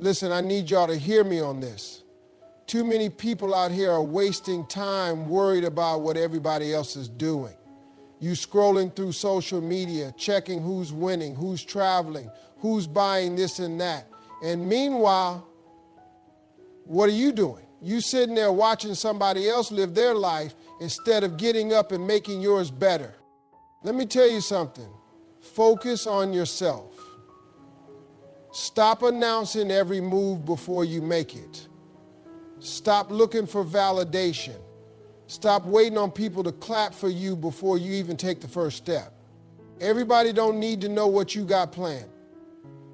Listen, I need y'all to hear me on this. Too many people out here are wasting time worried about what everybody else is doing. You scrolling through social media, checking who's winning, who's traveling, who's buying this and that. And meanwhile, what are you doing? You sitting there watching somebody else live their life instead of getting up and making yours better. Let me tell you something. Focus on yourself. Stop announcing every move before you make it. Stop looking for validation. Stop waiting on people to clap for you before you even take the first step. Everybody don't need to know what you got planned.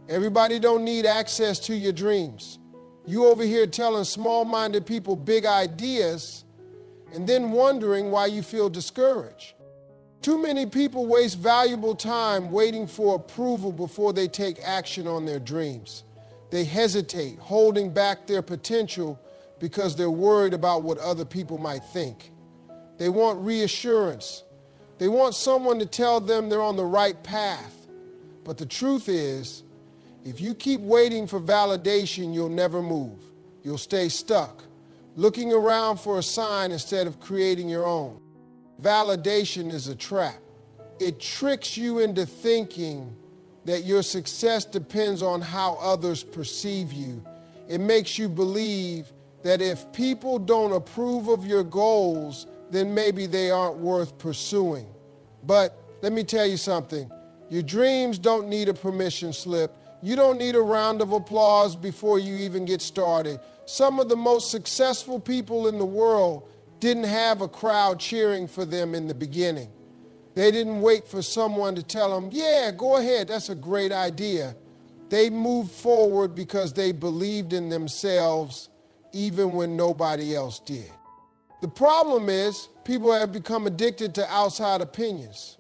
Everybody don't need access to your dreams. You over here telling small-minded people big ideas and then wondering why you feel discouraged. Too many people waste valuable time waiting for approval before they take action on their dreams. They hesitate, holding back their potential because they're worried about what other people might think. They want reassurance. They want someone to tell them they're on the right path. But the truth is, if you keep waiting for validation, you'll never move. You'll stay stuck, looking around for a sign instead of creating your own. Validation is a trap. It tricks you into thinking that your success depends on how others perceive you. It makes you believe that if people don't approve of your goals, then maybe they aren't worth pursuing. But let me tell you something. Your dreams don't need a permission slip. You don't need a round of applause before you even get started. Some of the most successful people in the world didn't have a crowd cheering for them in the beginning. They didn't wait for someone to tell them, yeah, go ahead, that's a great idea. They moved forward because they believed in themselves even when nobody else did. The problem is people have become addicted to outside opinions.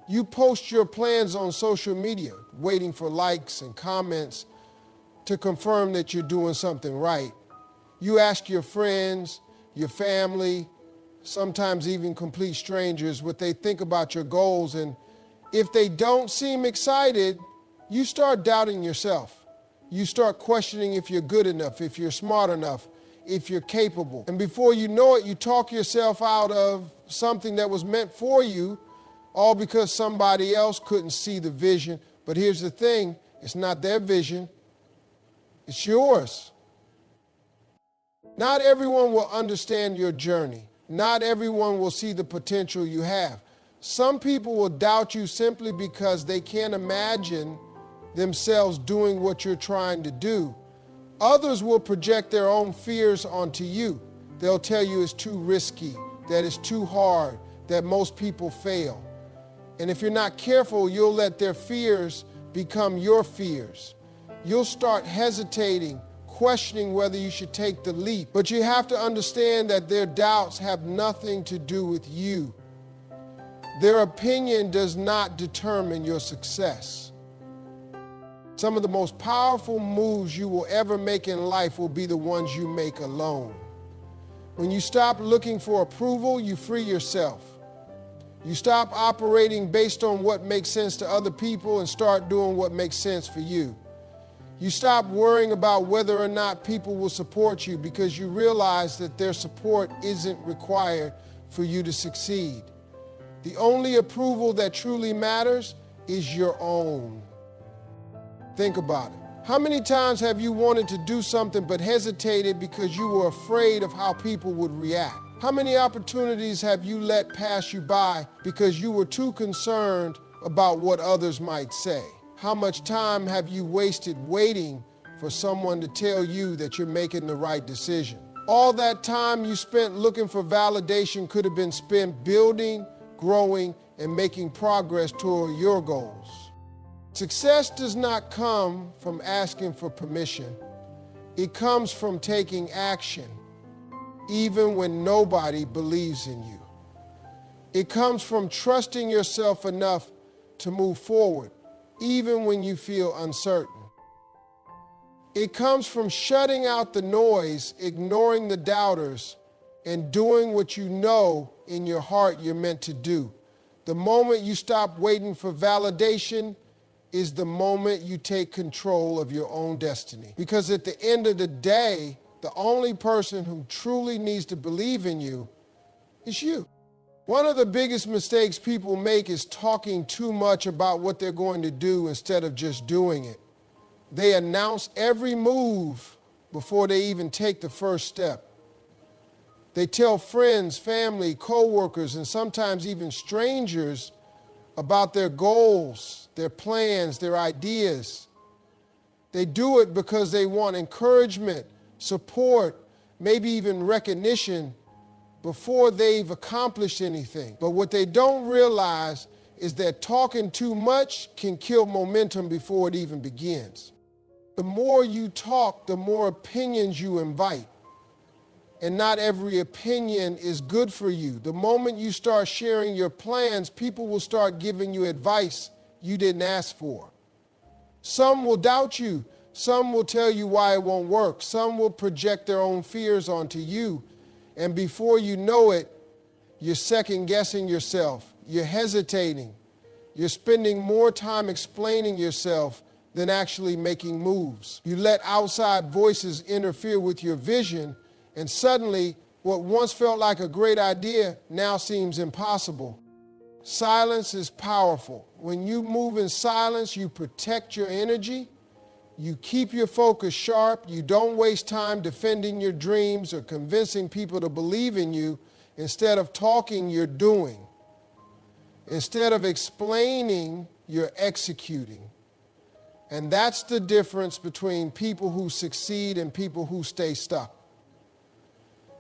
You post your plans on social media, waiting for likes and comments to confirm that you're doing something right. You ask your friends, your family, sometimes even complete strangers what they think about your goals, and if they don't seem excited, you start doubting yourself. You start questioning if you're good enough, if you're smart enough, if you're capable. And before you know it, you talk yourself out of something that was meant for you, all because somebody else couldn't see the vision. But here's the thing, it's not their vision, it's yours. Not everyone will understand your journey. Not everyone will see the potential you have. Some people will doubt you simply because they can't imagine themselves doing what you're trying to do. Others will project their own fears onto you. They'll tell you it's too risky, that it's too hard, that most people fail. And if you're not careful, you'll let their fears become your fears. You'll start hesitating, questioning whether you should take the leap. But you have to understand that their doubts have nothing to do with you. Their opinion does not determine your success. Some of the most powerful moves you will ever make in life will be the ones you make alone. When you stop looking for approval, you free yourself. You stop operating based on what makes sense to other people and start doing what makes sense for you. You stop worrying about whether or not people will support you because you realize that their support isn't required for you to succeed. The only approval that truly matters is your own. Think about it. How many times have you wanted to do something but hesitated because you were afraid of how people would react? How many opportunities have you let pass you by because you were too concerned about what others might say? How much time have you wasted waiting for someone to tell you that you're making the right decision? All that time you spent looking for validation could have been spent building, growing, and making progress toward your goals. Success does not come from asking for permission. It comes from taking action, even when nobody believes in you. It comes from trusting yourself enough to move forward, even when you feel uncertain. It comes from shutting out the noise, ignoring the doubters, and doing what you know in your heart you're meant to do. The moment you stop waiting for validation is the moment you take control of your own destiny. Because at the end of the day, the only person who truly needs to believe in you is you. One of the biggest mistakes people make is talking too much about what they're going to do instead of just doing it. They announce every move before they even take the first step. They tell friends, family, co-workers, and sometimes even strangers about their goals, their plans, their ideas. They do it because they want encouragement, support, maybe even recognition before they've accomplished anything. But what they don't realize is that talking too much can kill momentum before it even begins. The more you talk, the more opinions you invite. And not every opinion is good for you. The moment you start sharing your plans, people will start giving you advice you didn't ask for. Some will doubt you. Some will tell you why it won't work. Some will project their own fears onto you. And before you know it, you're second-guessing yourself. You're hesitating. You're spending more time explaining yourself than actually making moves. You let outside voices interfere with your vision, and suddenly, what once felt like a great idea now seems impossible. Silence is powerful. When you move in silence, you protect your energy, you keep your focus sharp, you don't waste time defending your dreams or convincing people to believe in you. Instead of talking, you're doing. Instead of explaining, you're executing. And that's the difference between people who succeed and people who stay stuck.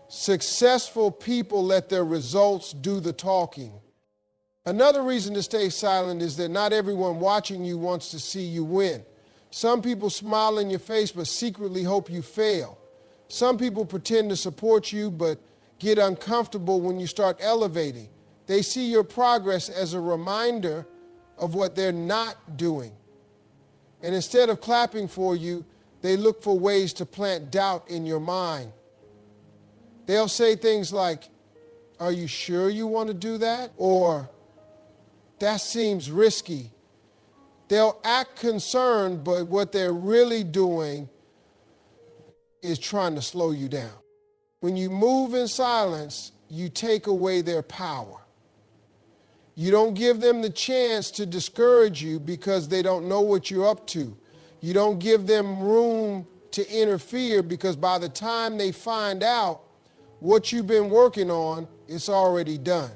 Successful people let their results do the talking. Another reason to stay silent is that not everyone watching you wants to see you win. Some people smile in your face but secretly hope you fail. Some people pretend to support you but get uncomfortable when you start elevating. They see your progress as a reminder of what they're not doing. And instead of clapping for you, they look for ways to plant doubt in your mind. They'll say things like, "Are you sure you want to do that?" Or, "That seems risky." They'll act concerned, but what they're really doing is trying to slow you down. When you move in silence, you take away their power. You don't give them the chance to discourage you because they don't know what you're up to. You don't give them room to interfere because by the time they find out what you've been working on, it's already done.